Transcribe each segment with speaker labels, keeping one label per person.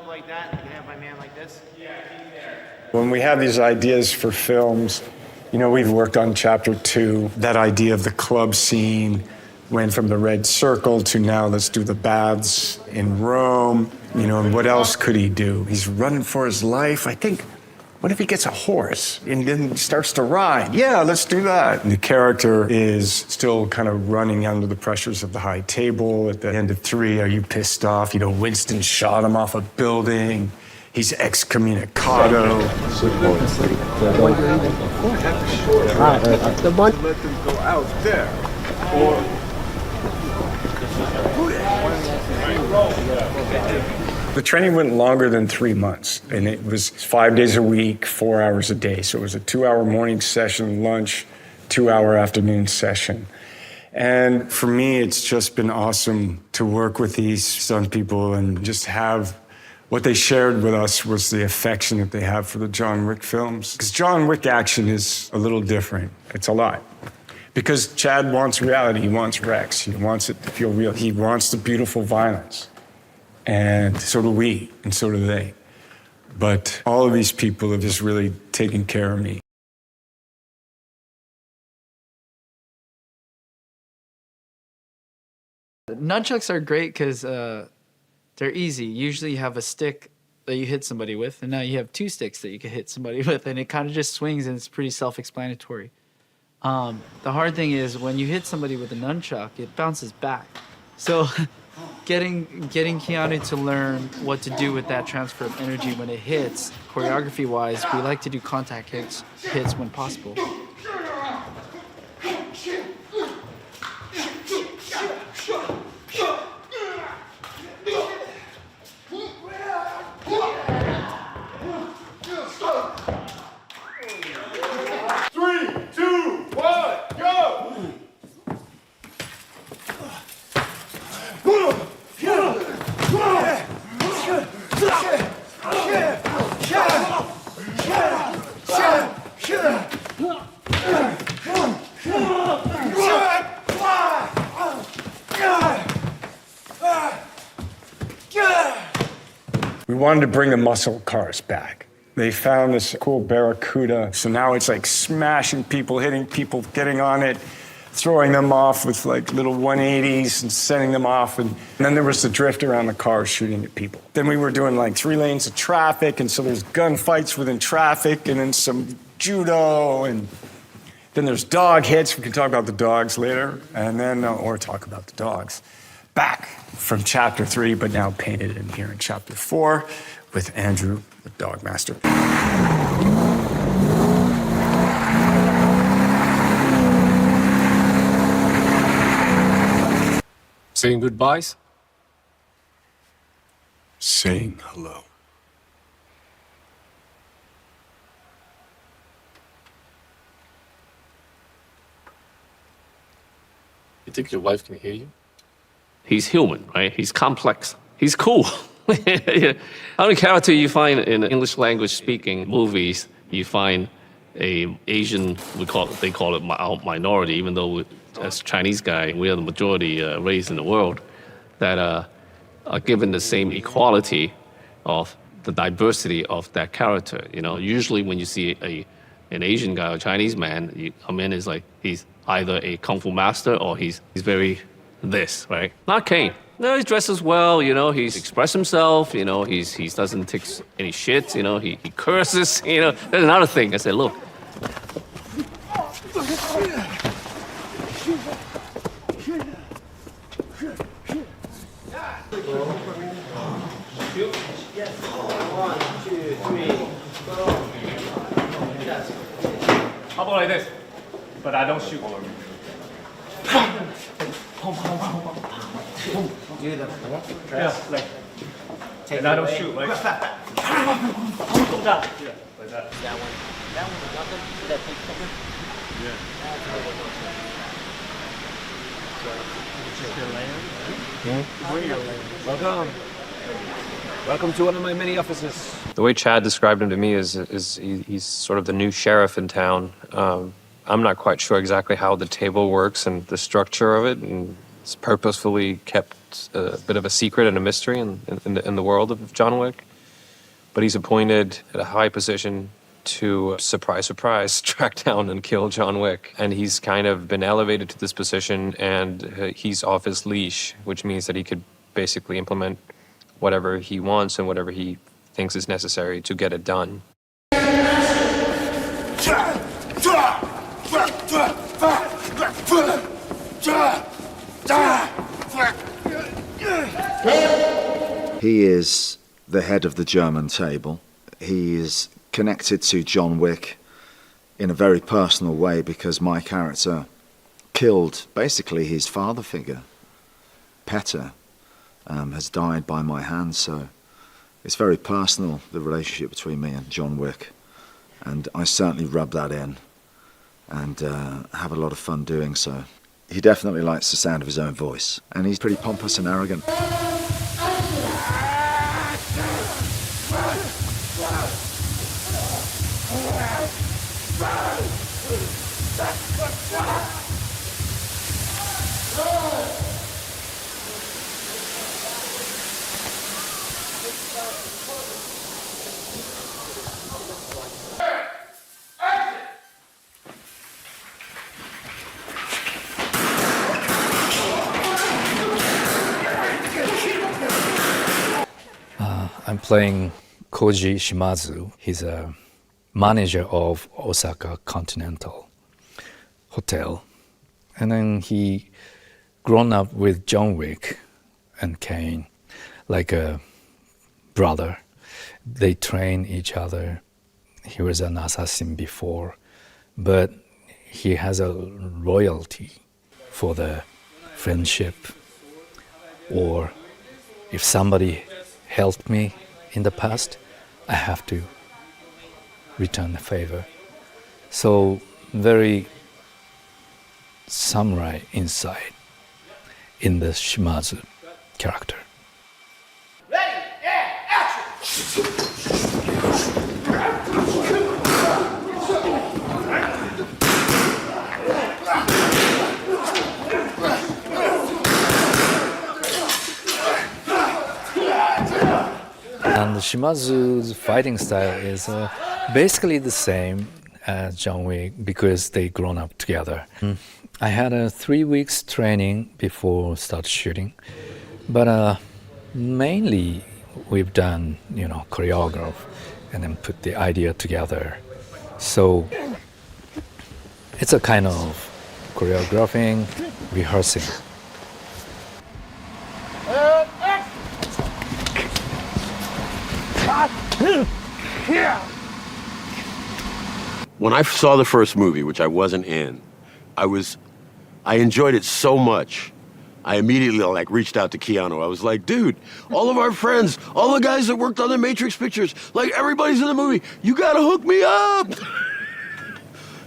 Speaker 1: up like that. You can have my man like this.
Speaker 2: When we have these ideas for films, you know, we've worked on chapter 2. That idea of the club scene went from the red circle to now let's do the baths in Rome. You know, and what else could he do? He's running for his life. I think, what if he gets a horse and then starts to ride? Yeah, let's do that. And the character is still kind of running under the pressures of the high table. At the end of 3, are you pissed off? You know, Winston shot him off a building. He's excommunicado.
Speaker 3: The one.
Speaker 2: Let them go out there. Or the training went longer than 3 months, and it was 5 days a week, 4 hours a day. So it was a 2-hour morning session, lunch, 2-hour afternoon session. And for me, it's just been awesome to work with these stunt people and just have what they shared with us was the affection that they have for the John Wick films. Because John Wick action is a little different. It's a lot. Because Chad wants reality. He wants Rex. He wants it to feel real. He wants the beautiful violence. And so do we, and so do they. But all of these people have just really taken care of me.
Speaker 4: Nunchucks are great because they're easy. Usually you have a stick that you hit somebody with, and now you have 2 sticks that you can hit somebody with, and it kind of just swings, and it's pretty self-explanatory. The hard thing is when you hit somebody with a nunchuck, it bounces back. So getting Keanu to learn what to do with that transfer of energy when it hits, choreography-wise, we like to do contact hits when possible.
Speaker 2: We wanted to bring the muscle cars back. They found this cool Barracuda, so now it's like smashing people, hitting people, getting on it, throwing them off with like little 180s and sending them off. And then there was the drift around the car shooting at people. Then we were doing like 3 lanes of traffic, and so there's gunfights within traffic, and then some judo, and then there's dog hits. We can talk about the dogs later, and then, or talk about the dogs. Back from chapter 3, but now painted in here in chapter 4 with Andrew, the dog master.
Speaker 5: Saying goodbyes?
Speaker 2: Saying hello.
Speaker 5: You think your wife can hear you?
Speaker 6: He's human, right? He's complex. He's cool. How many characters you find in English language speaking movies, you find a Asian, they call it minority, even though as Chinese guy, we are the majority race in the world, that are given the same equality of the diversity of that character. You know, usually when you see an Asian guy or Chinese man, a man is like, he's either a kung fu master or he's very this, right? Not Kane. No, he dresses well, you know, he's expressed himself, you know, he doesn't take any shit, you know, he curses, you know. That's another thing. I said, look.
Speaker 7: How about like this? But I don't shoot. Yeah, like, and I don't shoot, like. Yeah, like that.
Speaker 1: That one, nothing. That big fucker.
Speaker 3: Welcome. Welcome to one of my many offices.
Speaker 8: The way Chad described him to me is he's sort of the new sheriff in town. I'm not quite sure exactly how the table works and the structure of it, and it's purposefully kept a bit of a secret and a mystery in the world of John Wick. but he's appointed at a high position to, surprise, surprise, track down and kill John Wick. And he's kind of been elevated to this position, and he's off his leash, which means that he could basically implement whatever he wants and whatever he thinks is necessary to get it done.
Speaker 9: He is the head of the German table. He is connected to John Wick in a very personal way because my character killed basically his father figure. Petter has died by my hand, so it's very personal, the relationship between me and John Wick. And I certainly rub that in and have a lot of fun doing so. He definitely likes the sound of his own voice, and he's pretty pompous and arrogant.
Speaker 10: I'm playing Koji Shimazu. He's a manager of Osaka Continental Hotel. And then he grown up with John Wick and Kane like a brother. They train each other. He was an assassin before, but he has a loyalty for the friendship, or if somebody helped me in the past, I have to return the favor. So very samurai inside in the Shimazu character.
Speaker 1: Ready, yeah, action!
Speaker 10: And Shimazu's fighting style is basically the same as John Wick because they grown up together. I had a 3 weeks training before start shooting, but mainly we've done, choreograph and then put the idea together. So it's a kind of choreographing, rehearsing.
Speaker 11: When I saw the first movie, which I wasn't in, I enjoyed it so much. I immediately reached out to Keanu. I was like, dude, all of our friends, all the guys that worked on the Matrix pictures, everybody's in the movie. You gotta hook me up.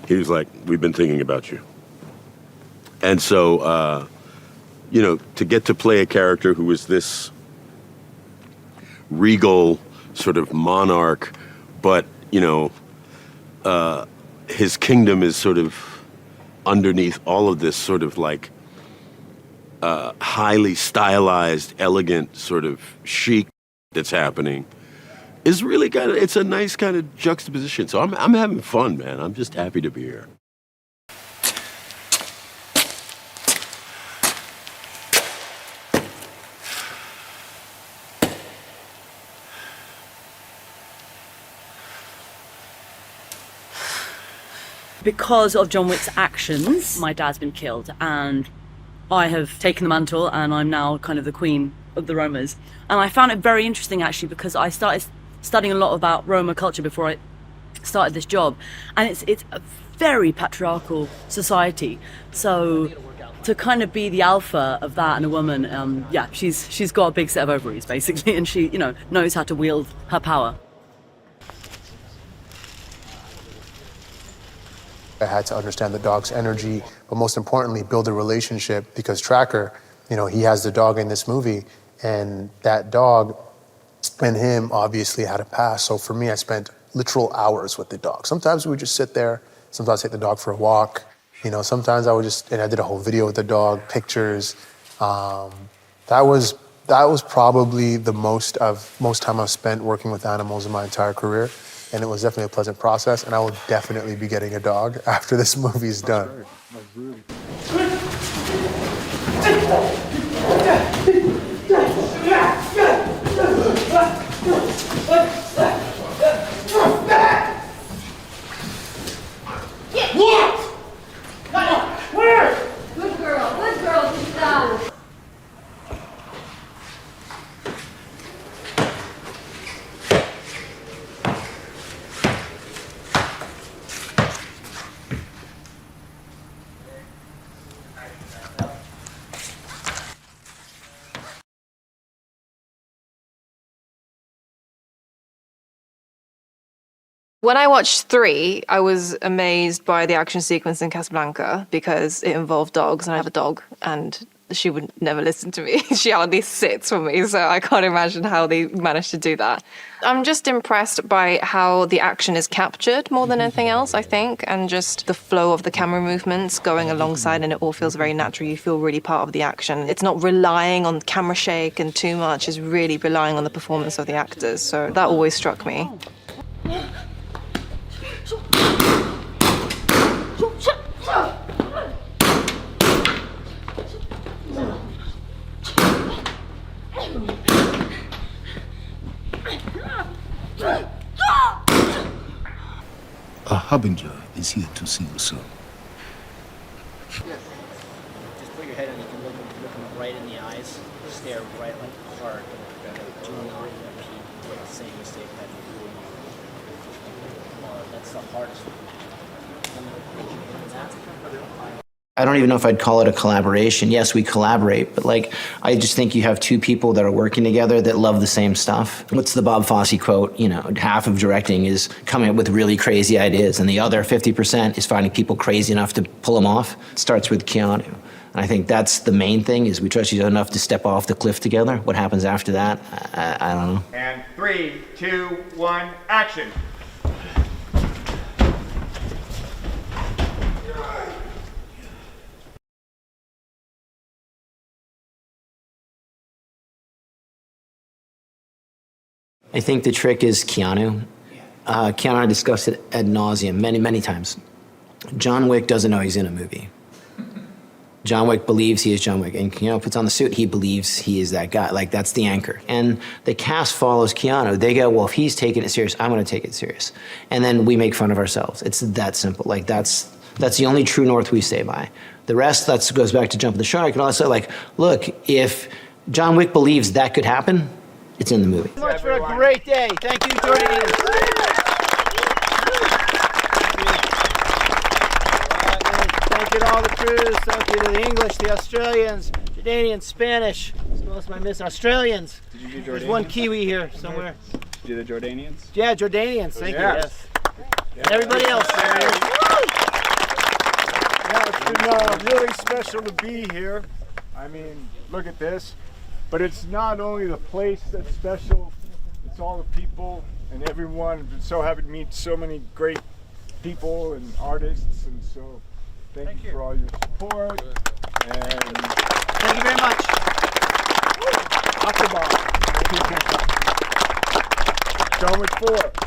Speaker 11: He was like, we've been thinking about you. And so, to get to play a character who was this regal sort of monarch, but, his kingdom is sort of underneath all of this sort of highly stylized, elegant sort of chic that's happening, is really it's a nice kind of juxtaposition. So I'm having fun, man. I'm just happy to be here.
Speaker 12: Because of John Wick's actions, my dad's been killed, and I have taken the mantle, and I'm now kind of the queen of the Romas. And I found it very interesting, actually, because I started studying a lot about Roma culture before I started this job, and it's a very patriarchal society. So to kind of be the alpha of that and a woman, she's got a big set of ovaries, basically, and she, knows how to wield her power.
Speaker 13: I had to understand the dog's energy, but most importantly, build a relationship, because Tracker, he has the dog in this movie, and that dog and him obviously had a past. So for me, I spent literal hours with the dog. Sometimes we would just sit there, sometimes take the dog for a walk. Sometimes I would and I did a whole video with the dog, pictures. That was That was probably the most time I've spent working with animals in my entire career, and it was definitely a pleasant process. And I will definitely be getting a dog after this movie's done.
Speaker 14: What? Where? Good girl. Good girl. Good job.
Speaker 15: When I watched 3, I was amazed by the action sequence in Casablanca because it involved dogs, and I have a dog, and she would never listen to me. She hardly sits for me, so I can't imagine how they managed to do that. I'm just impressed by how the action is captured more than anything else, I think, and just the flow of the camera movements going alongside, and it all feels very natural. You feel really part of the action. It's not relying on camera shake and too much. It's really relying on the performance of the actors, so that always struck me.
Speaker 16: A harbinger is here to see you soon.
Speaker 1: Just put your head in, you can look them right in the eyes, stare right like hard. Do not repeat the same mistake that you do. That's the hardest one.
Speaker 17: I don't even know if I'd call it a collaboration. Yes, we collaborate, but like, I just think you have two people that are working together that love the same stuff. What's the Bob Fosse quote? You know, half of directing is coming up with really crazy ideas, and the other 50% is finding people crazy enough to pull them off. It starts with Keanu. And I think that's the main thing, is we trust each other enough to step off the cliff together. What happens after that, I don't know.
Speaker 7: And 3, 2, 1, action.
Speaker 17: I think the trick is Keanu. Keanu and I discussed it ad nauseum many, many times. John Wick doesn't know he's in a movie. John Wick believes he is John Wick, and Keanu puts on the suit, he believes he is that guy. Like, that's the anchor. And the cast follows Keanu. They go, well, if he's taking it serious, I'm gonna take it serious. And then we make fun of ourselves. It's that simple. Like, that's the only true north we stay by. The rest, that goes back to Jump the Shark and all that stuff. Like, look, if John Wick believes that could happen, it's in the movie.
Speaker 1: Thank you so much for a great day. Thank you, Jordanians. Thank you to all the crews. Thank you to the English, the Australians, Jordanians, Spanish. What else am I missing? Australians.
Speaker 7: Did you do Jordanians?
Speaker 1: There's one Kiwi here somewhere.
Speaker 7: Did you do the Jordanians?
Speaker 1: Yeah, Jordanians. Thank you. Yes.
Speaker 7: Yeah.
Speaker 1: And everybody else.
Speaker 7: Yeah, it's been really special to be here. I mean, look at this. But it's not only the place that's special, it's all the people and everyone. I've been so happy to meet so many great people and artists, and so thank you for all your support. And
Speaker 1: thank you very much.
Speaker 7: Akbar. John Wick 4.